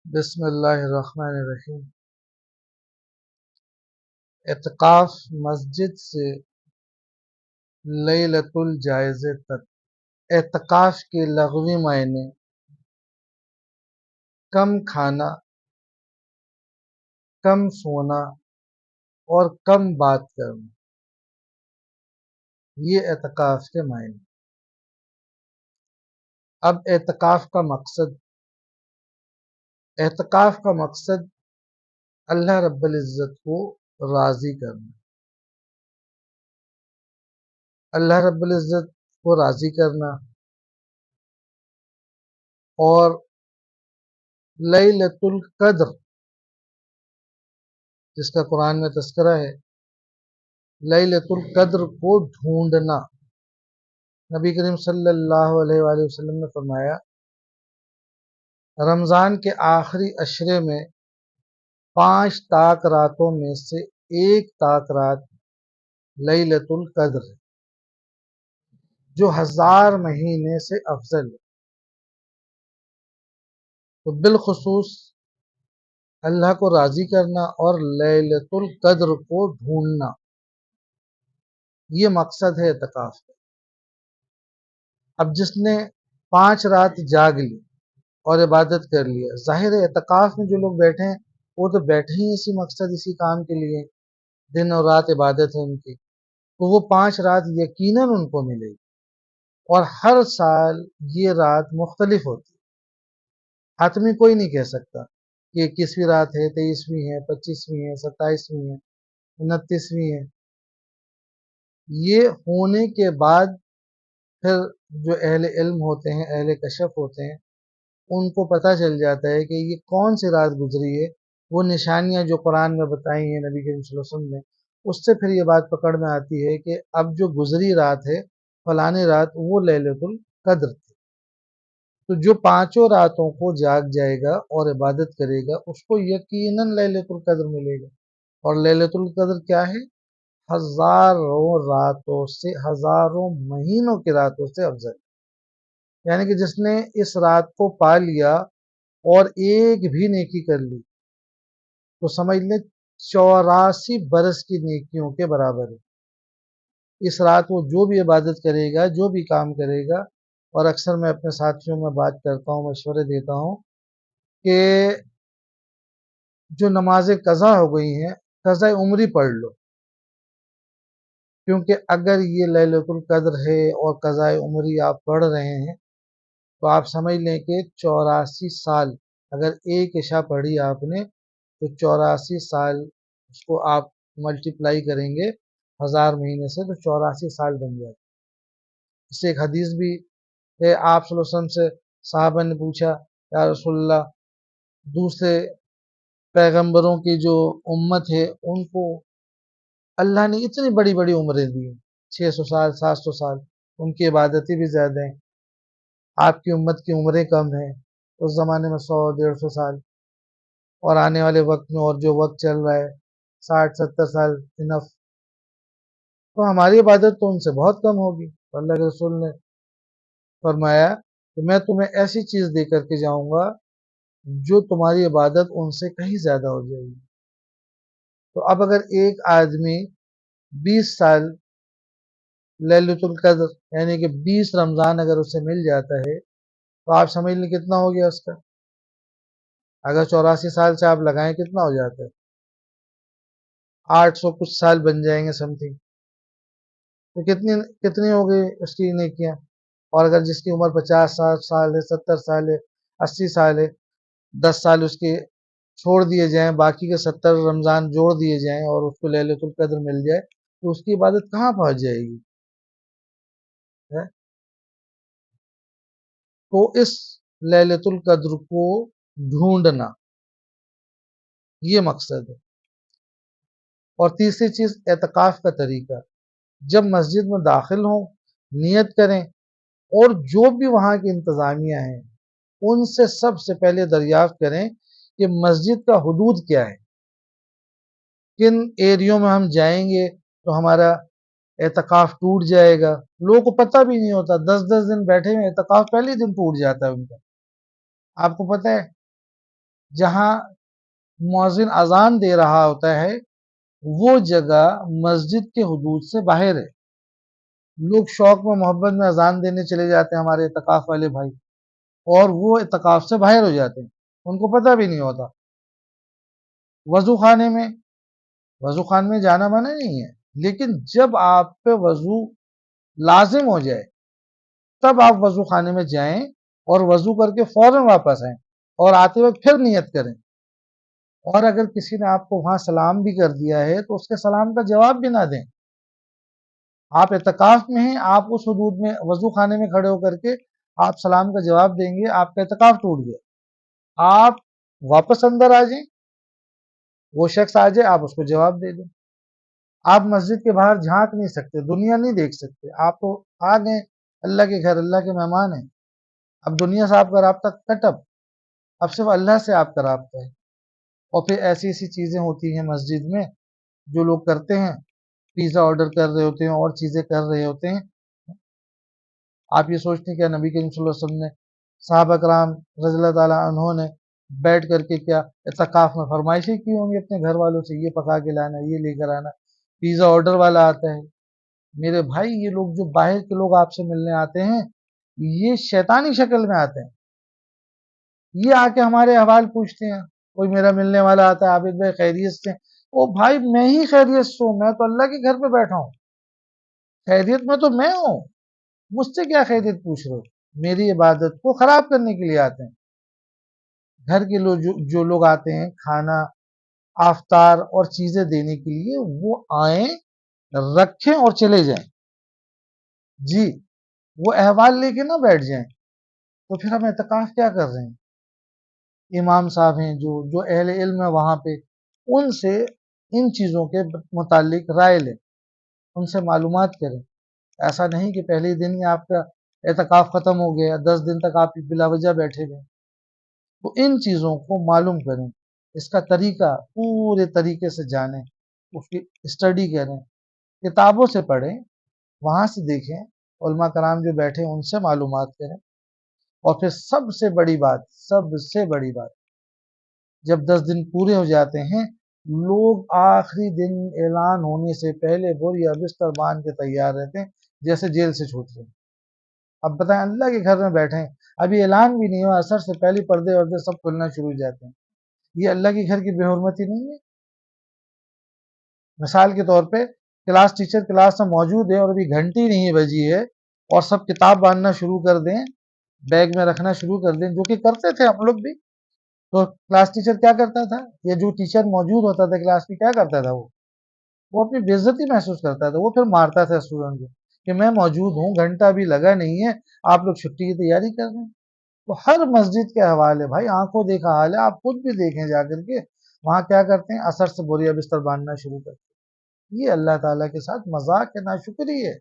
بسم اللہ الرحمن الرحیم۔ اعتکاف مسجد سے لیلۃ الجائزے تک۔ اعتکاف کے لغوی معنی کم کھانا، کم سونا اور کم بات کرنا، یہ اعتکاف کے معنی۔ اب اعتکاف کا مقصد اللہ رب العزت کو راضی کرنا، اللہ رب العزت کو راضی کرنا اور لیلۃ القدر جس کا قرآن میں تذکرہ ہے، لیلۃ القدر کو ڈھونڈنا۔ نبی کریم صلی اللہ علیہ وآلہ وسلم نے فرمایا، رمضان کے آخری عشرے میں 5 طاق راتوں میں سے ایک طاق رات لیلۃ القدر ہے، جو 1000 مہینے سے افضل ہے۔ تو بالخصوص اللہ کو راضی کرنا اور لیلۃ القدر کو ڈھونڈنا، یہ مقصد ہے اعتکاف کا۔ اب جس نے 5 رات جاگ لی اور عبادت کر لیا، ظاہر ہے اعتکاف میں جو لوگ بیٹھے ہیں وہ تو بیٹھے ہی اسی مقصد، اسی کام کے لیے، دن اور رات عبادت ہے ان کی، تو وہ 5 رات یقیناً ان کو ملے گی، اور ہر سال یہ رات مختلف ہوتی ہے۔ حتمی کوئی نہیں کہہ سکتا کہ 21ویں رات ہے، 23ویں ہے، 25ویں ہے، 27ویں ہے، 29ویں ہے۔ یہ ہونے کے بعد پھر جو اہل علم ہوتے ہیں، اہل کشف ہوتے ہیں، ان کو پتہ چل جاتا ہے کہ یہ کون سی رات گزری ہے۔ وہ نشانیاں جو قرآن میں بتائی ہیں نبی کریم صلی اللہ علیہ وسلم نے، اس سے پھر یہ بات پکڑ میں آتی ہے کہ اب جو گزری رات ہے، فلانی رات، وہ لیلۃ القدر تھی۔ تو جو 5 راتوں کو جاگ جائے گا اور عبادت کرے گا، اس کو یقیناً لیلۃ القدر ملے گا۔ اور لیلۃ القدر کیا ہے؟ 1000 راتوں سے، 1000 مہینوں کی راتوں سے افضل، یعنی کہ جس نے اس رات کو پا لیا اور ایک بھی نیکی کر لی تو سمجھ لیں 84 برس کی نیکیوں کے برابر ہے۔ اس رات وہ جو بھی عبادت کرے گا، جو بھی کام کرے گا، اور اکثر میں اپنے ساتھیوں میں بات کرتا ہوں، مشورے دیتا ہوں کہ جو نمازیں قضا ہو گئی ہیں، قضا عمری پڑھ لو، کیونکہ اگر یہ لیلۃ القدر ہے اور قضا عمری آپ پڑھ رہے ہیں تو آپ سمجھ لیں کہ 84 سال، اگر ایک عشاء پڑھی آپ نے تو 84 سال اس کو آپ ملٹیپلائی کریں گے 1000 مہینے سے تو 84 سال بن جاتے۔ اس سے ایک حدیث بھی ہے، آپ صلی اللہ علیہ وسلم سے صحابہ نے پوچھا، یا رسول اللہ، دوسرے پیغمبروں کی جو امت ہے ان کو اللہ نے اتنی بڑی بڑی عمریں دی، 600 سال، 700 سال، ان کی عبادتیں بھی زیادہ ہیں، آپ کی امت کی عمریں کم ہیں، اس زمانے میں 100-150 سال، اور آنے والے وقت میں اور جو وقت چل رہا ہے 60-70 سال انف، تو ہماری عبادت تو ان سے بہت کم ہوگی۔ تو اللہ کے رسول نے فرمایا کہ میں تمہیں ایسی چیز دے کر کے جاؤں گا جو تمہاری عبادت ان سے کہیں زیادہ ہو جائے گی۔ تو اب اگر ایک آدمی 20 سال لیلۃ القدر، یعنی کہ 20 رمضان اگر اسے مل جاتا ہے تو آپ سمجھ لیں کتنا ہو گیا اس کا، اگر 84 سال سے آپ لگائیں کتنا ہو جاتا ہے، 800 کچھ سال بن جائیں گے سم تھنگ، تو کتنی ہو گئی اس کی نیکیاں۔ اور اگر جس کی عمر 50-60 سال ہے، 70 سال ہے، 80 سال ہے، 10 سال اس کے چھوڑ دیے جائیں، باقی کے 70 رمضان جوڑ دیے جائیں اور اس کو لیلۃ القدر مل جائے تو اس کی عبادت کہاں پہنچ جائے گی؟ تو اس لیلۃ القدر کو ڈھونڈنا، یہ مقصد ہے۔ اور تیسری چیز اعتکاف کا طریقہ، جب مسجد میں داخل ہوں نیت کریں، اور جو بھی وہاں کی انتظامیہ ہیں ان سے سب سے پہلے دریافت کریں کہ مسجد کا حدود کیا ہے، کن ایریوں میں ہم جائیں گے تو ہمارا اعتکاف ٹوٹ جائے گا۔ لوگوں کو پتہ بھی نہیں ہوتا، 10-10 دن بیٹھے ہوئے اعتکاف پہلے دن ٹوٹ جاتا ہے ان کا، آپ کو پتہ ہے۔ جہاں مؤذن اذان دے رہا ہوتا ہے وہ جگہ مسجد کے حدود سے باہر ہے. لوگ شوق میں محبت میں اذان دینے چلے جاتے ہیں ہمارے اعتکاف والے بھائی، اور وہ اعتکاف سے باہر ہو جاتے ہیں، ان کو پتہ بھی نہیں ہوتا. وضو خانے میں جانا منع نہیں ہے، لیکن جب آپ پہ وضو لازم ہو جائے تب آپ وضو خانے میں جائیں اور وضو کر کے فوراً واپس آئیں اور آتے وقت پھر نیت کریں. اور اگر کسی نے آپ کو وہاں سلام بھی کر دیا ہے تو اس کے سلام کا جواب بھی نہ دیں. آپ اعتکاف میں ہیں، آپ اس حدود میں وضو خانے میں کھڑے ہو کر کے آپ سلام کا جواب دیں گے، آپ کا اعتکاف ٹوٹ گیا. آپ واپس اندر آ جائیں، وہ شخص آ جائے، آپ اس کو جواب دے دیں. آپ مسجد کے باہر جھانک نہیں سکتے، دنیا نہیں دیکھ سکتے. آپ تو آ گئے اللہ کے گھر، اللہ کے مہمان ہیں. اب دنیا سے آپ کا رابطہ کٹ، اب صرف اللہ سے آپ کا رابطہ ہے. اور پھر ایسی ایسی چیزیں ہوتی ہیں مسجد میں جو لوگ کرتے ہیں، پیزا آرڈر کر رہے ہوتے ہیں اور چیزیں کر رہے ہوتے ہیں. آپ یہ سوچتے ہیں کہ نبی کریم صلی اللہ علیہ وسلم نے، صحابہ کرام رضی اللہ تعالیٰ عنہ نے بیٹھ کر کے کیا اعتکاف میں فرمائشیں کی ہوں گی اپنے گھر والوں سے، یہ پکا کے لانا، یہ لے کر آنا. پیزا آرڈر والا آتا ہے. میرے بھائی یہ لوگ جو باہر کے لوگ آپ سے ملنے آتے ہیں یہ شیطانی شکل میں آتے ہیں. یہ آ کے ہمارے احوال پوچھتے ہیں. کوئی میرا ملنے والا آتا ہے، عابد بھائی خیریت سے؟ او بھائی میں ہی خیریت سے ہوں، میں تو اللہ کے گھر پہ بیٹھا ہوں، خیریت میں تو میں ہوں، مجھ سے کیا خیریت پوچھ رہے ہو؟ میری عبادت کو خراب کرنے کے لیے آتے ہیں. گھر کے لوگ جو لوگ آتے ہیں کھانا افطار اور چیزیں دینے کے لیے، وہ آئیں رکھیں اور چلے جائیں. جی وہ احوال لے کے نہ بیٹھ جائیں. تو پھر ہم اعتکاف کیا کر رہے ہیں؟ امام صاحب ہیں جو اہل علم ہے وہاں پہ، ان سے ان چیزوں کے متعلق رائے لیں، ان سے معلومات کریں. ایسا نہیں کہ پہلے دن ہی آپ کا اعتکاف ختم ہو گیا، 10 دن تک آپ بلا وجہ بیٹھے گئے. تو ان چیزوں کو معلوم کریں، اس کا طریقہ پورے طریقے سے جانیں، اس کی اسٹڈی کریں، کتابوں سے پڑھیں، وہاں سے دیکھیں، علماء کرام جو بیٹھے ان سے معلومات کریں. اور پھر سب سے بڑی بات، جب 10 دن پورے ہو جاتے ہیں، لوگ آخری دن اعلان ہونے سے پہلے بوریا بستر باندھ کے تیار رہتے ہیں جیسے جیل سے چھوٹ رہے ہیں. اب بتائیں اللہ کے گھر میں بیٹھے ہیں، ابھی اعلان بھی نہیں ہوا، اثر سے پہلے پردے وردے سب کھلنا شروع ہو جاتے ہیں. یہ اللہ کے گھر کی بے حرمتی نہیں ہے؟ مثال کے طور پہ کلاس ٹیچر کلاس میں موجود ہے اور ابھی گھنٹی نہیں بجی ہے اور سب کتاب باندھنا شروع کر دیں، بیگ میں رکھنا شروع کر دیں، جو کہ کرتے تھے ہم لوگ بھی. تو کلاس ٹیچر کیا کرتا تھا، یا جو ٹیچر موجود ہوتا تھا کلاس میں کیا کرتا تھا، وہ اپنی بے عزتی محسوس کرتا تھا. وہ پھر مارتا تھا اسٹوڈنٹ کو کہ میں موجود ہوں، گھنٹہ بھی لگا نہیں ہے، آپ لوگ چھٹی کی تیاری کر رہے ہیں. تو ہر مسجد کے حوالے بھائی آنکھوں دیکھا حال ہے، آپ خود بھی دیکھیں جا کر کے وہاں کیا کرتے ہیں، اثر سے بوریا بستر باندھنا شروع کرتے ہیں. یہ اللہ تعالیٰ کے ساتھ مذاق ہے، ناشکری ہے.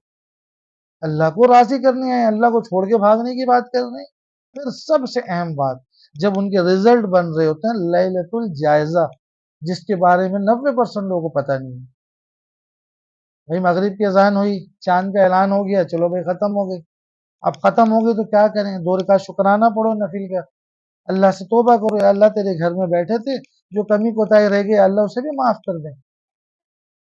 اللہ کو راضی کرنے آئے، اللہ کو چھوڑ کے بھاگنے کی بات کر رہے ہیں. پھر سب سے اہم بات، جب ان کے رزلٹ بن رہے ہوتے ہیں لیلۃ الجائزہ، جس کے بارے میں 90% لوگوں کو پتہ نہیں ہے. بھائی مغرب کی اذان ہوئی، چاند کا اعلان ہو گیا، چلو بھائی ختم ہو گئی. اب ختم ہو گئی تو کیا کریں؟ 2 رکعت شکرانہ پڑھو نفل کا، اللہ سے توبہ کرو، یا اللہ تیرے گھر میں بیٹھے تھے، جو کمی کوتاہی رہ گئی اللہ اسے بھی معاف کر دیں.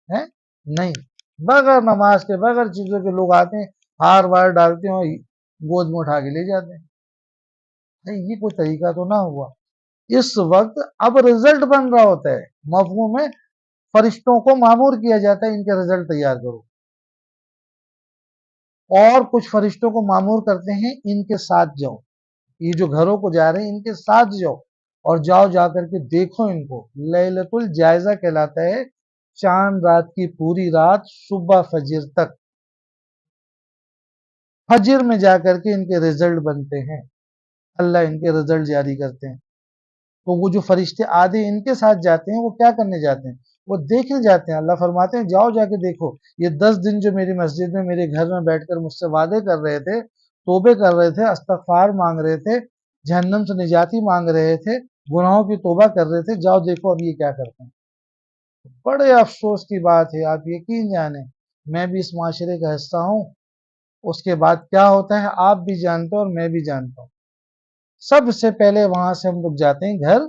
ہے نہیں، بغیر نماز کے بغیر چیزوں کے لوگ آتے ہیں، ہار وار ڈالتے ہیں اور گود میں اٹھا کے لے جاتے ہیں. نہیں یہ کوئی طریقہ تو نہ ہوا. اس وقت اب رزلٹ بن رہا ہوتا ہے، مفہوم میں فرشتوں کو مامور کیا جاتا ہے ان کے رزلٹ تیار کرو، اور کچھ فرشتوں کو مامور کرتے ہیں ان کے ساتھ جاؤ، یہ جو گھروں کو جا رہے ہیں ان کے ساتھ جاؤ اور جا کر کے دیکھو ان کو. لیلۃ الجائزہ کہلاتا ہے چاند رات کی پوری رات صبح فجر تک، فجر میں جا کر کے ان کے رزلٹ بنتے ہیں، اللہ ان کے رزلٹ جاری کرتے ہیں. تو وہ جو فرشتے آدھے ان کے ساتھ جاتے ہیں وہ کیا کرنے جاتے ہیں، وہ دیکھنے جاتے ہیں. اللہ فرماتے ہیں جاؤ جا کے دیکھو، یہ 10 دن جو میری مسجد میں میرے گھر میں بیٹھ کر مجھ سے وعدے کر رہے تھے، توبے کر رہے تھے، استغفار مانگ رہے تھے، جہنم سے نجاتی مانگ رہے تھے، گناہوں کی توبہ کر رہے تھے، جاؤ دیکھو اب یہ کیا کرتے ہیں. بڑے افسوس کی بات ہے، آپ یقین جانیں میں بھی اس معاشرے کا حصہ ہوں، اس کے بعد کیا ہوتا ہے آپ بھی جانتے ہو اور میں بھی جانتا ہوں. سب سے پہلے وہاں سے ہم لوگ جاتے ہیں گھر،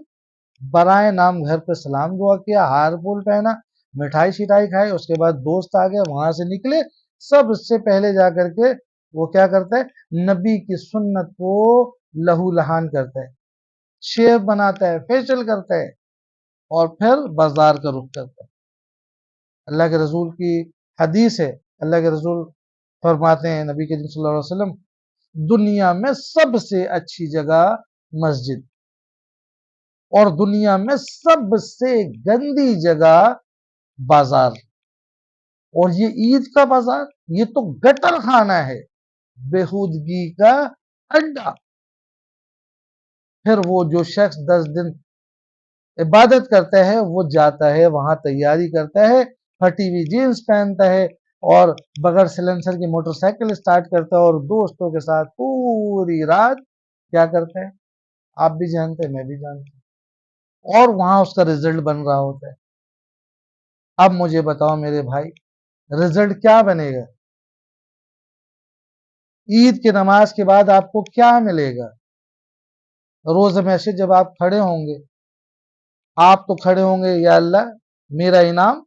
برائے نام گھر پہ سلام دعا کیا، ہار پھول پہنا، مٹھائی شٹائی کھائی، اس کے بعد دوست آ گیا، وہاں سے نکلے، سب سے پہلے جا کر کے وہ کیا کرتا ہے، نبی کی سنت کو لہو لہان کرتا ہے، شیو بناتا ہے، فیشل کرتا ہے، اور پھر بازار کا رخ کرتا ہے۔ اللہ کے رسول کی حدیث ہے، اللہ کے رسول فرماتے ہیں، نبی کریم صلی اللہ علیہ وسلم، دنیا میں سب سے اچھی جگہ مسجد، اور دنیا میں سب سے گندی جگہ بازار۔ اور یہ عید کا بازار، یہ تو گٹر خانہ ہے، بےہودگی کا اڈا۔ پھر وہ جو شخص 10 دن عبادت کرتا ہے، وہ جاتا ہے وہاں تیاری کرتا ہے، پھٹی ہوئی جینس پہنتا ہے، اور بغیر سلنسر کی موٹر سائیکل سٹارٹ کرتا ہے، اور دوستوں کے ساتھ پوری رات کیا کرتا ہے، آپ بھی جانتے ہیں، میں بھی جانتا ہوں، اور وہاں اس کا رزلٹ بن رہا ہوتا ہے۔ اب مجھے بتاؤ میرے بھائی، رزلٹ کیا بنے گا؟ عید کی نماز کے بعد آپ کو کیا ملے گا؟ روز محشر جب آپ کھڑے ہوں گے، آپ تو کھڑے ہوں گے، یا اللہ میرا انعام،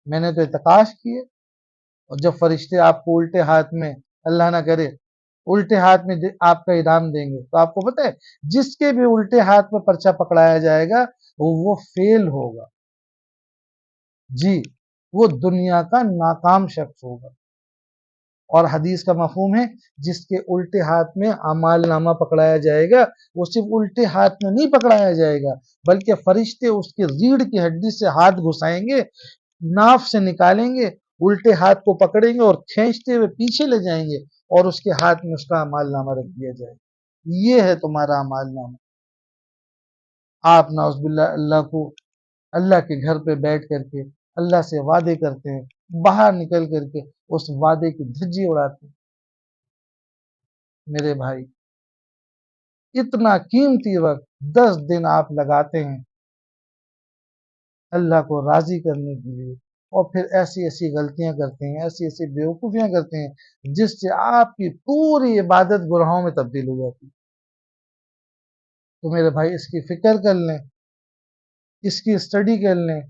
میں نے تو اعتقاش کیے، اور جب فرشتے آپ کو الٹے ہاتھ میں، اللہ نہ کرے الٹے ہاتھ میں آپ کا انعام دیں گے، تو آپ کو پتہ ہے جس کے بھی الٹے ہاتھ میں پرچہ پکڑایا جائے گا وہ فیل ہوگا، جی وہ دنیا کا ناکام شخص ہوگا۔ اور حدیث کا مفہوم ہے، جس کے الٹے ہاتھ میں اعمال نامہ پکڑایا جائے گا، وہ صرف الٹے ہاتھ میں نہیں پکڑایا جائے گا، بلکہ فرشتے اس کی ریڑھ کی ہڈی سے ہاتھ گھسائیں گے، ناف سے نکالیں گے، الٹے ہاتھ کو پکڑیں گے اور کھینچتے ہوئے پیچھے لے جائیں گے، اور اس کے ہاتھ میں اس کا اعمال نامہ رکھ دیا جائے گا، یہ ہے تمہارا اعمال نامہ۔ آپ نعوذ باللہ اللہ کے گھر پہ بیٹھ کر کے اللہ سے وعدے کرتے ہیں، باہر نکل کر کے اس وعدے کی دھجی اڑاتے ہیں۔ میرے بھائی، اتنا قیمتی وقت 10 دن آپ لگاتے ہیں اللہ کو راضی کرنے کے لیے، اور پھر ایسی ایسی غلطیاں کرتے ہیں، ایسی ایسی بیوقوفیاں کرتے ہیں، جس سے آپ کی پوری عبادت گناہوں میں تبدیل ہو جاتی ہے۔ تو میرے بھائی، اس کی فکر کر لیں، اس کی اسٹڈی کر لیں،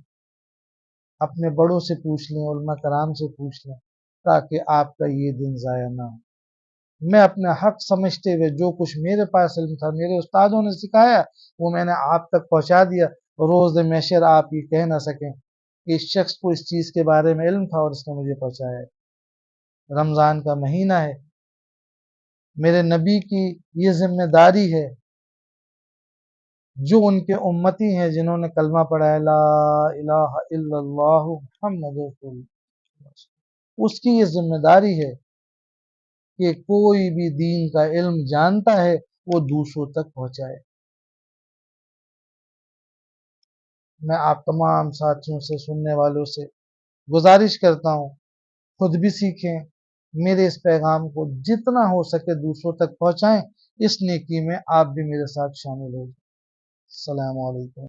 اپنے بڑوں سے پوچھ لیں، علماء کرام سے پوچھ لیں، تاکہ آپ کا یہ دن ضائع نہ ہو۔ میں اپنا حق سمجھتے ہوئے جو کچھ میرے پاس علم تھا، میرے استادوں نے سکھایا، وہ میں نے آپ تک پہنچا دیا۔ روز محشر آپ یہ کہہ نہ سکیں کہ اس شخص کو اس چیز کے بارے میں علم تھا اور اس نے مجھے پہنچایا ہے۔ رمضان کا مہینہ ہے، میرے نبی کی یہ ذمہ داری ہے، جو ان کے امتی ہیں، جنہوں نے کلمہ پڑھا ہے لا الہ الا اللہ محمد رسول اللہ، اس کی یہ ذمہ داری ہے کہ کوئی بھی دین کا علم جانتا ہے وہ دوسروں تک پہنچائے۔ میں آپ تمام ساتھیوں سے، سننے والوں سے گزارش کرتا ہوں، خود بھی سیکھیں، میرے اس پیغام کو جتنا ہو سکے دوسروں تک پہنچائیں، اس نیکی میں آپ بھی میرے ساتھ شامل ہو۔ السلام علیکم۔